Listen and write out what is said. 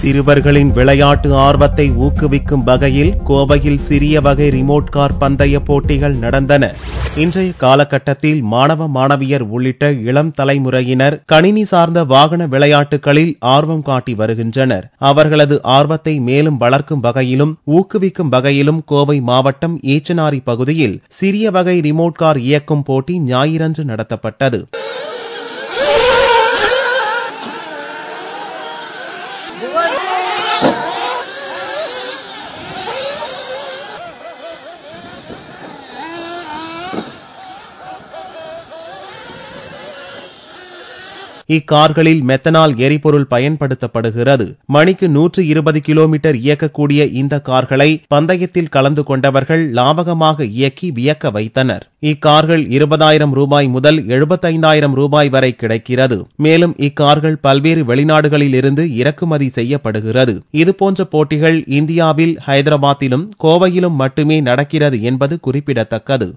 சிறுவர்களின் விளையாட்டு ஆர்வத்தை ஊக்குவிக்கும் வகையில் கோவையில் சிறிய வகை ரிமோட் கார் பந்தய போட்டிகள் நடந்தன. இன்றைய காலகட்டத்தில் மாணவ மாணவியர் உள்ளிட்ட இளம் தலைமுறையினர் கணினி சார்ந்த வாகன விளையாட்டுகளில் ஆர்வம் காட்டி வருகின்றனர். அவர்களது ஆர்வத்தை மேலும் வளர்க்கும் வகையிலும் ஊக்குவிக்கும் வகையிலும் கோவை மாவட்டம் ஈச்சனாரி பகுதியில் சிறிய வகை ரிமோட் கார் இயக்கும் போட்டி ஞாயிறன்று நடத்தப்பட்டது. இக்கார்களில் மெத்தனால் எரிபொருள் பயன்படுத்தப்படுகிறது. மணிக்கு 120 கிலோமீட்டர் இயக்கக்கூடிய இந்த கார்களை பந்தயத்தில் கலந்து கொண்டவர்கள் லாபகமாக இயக்கி வியக்க வைத்தனர். இக்கார்கள் 20,000 ரூபாய் முதல் 75,000 ரூபாய் வரை கிடைக்கிறது. மேலும் இக்கார்கள் பல்வேறு வெளிநாடுகளில் இருந்து இறக்குமதி செய்யப்படுகிறது. இதுபோன்ற போட்டிகள் இந்தியாவில் ஹைதராபாத்திலும் கோவையிலும் மட்டுமே நடக்கிறது என்பது குறிப்பிடத்தக்கது.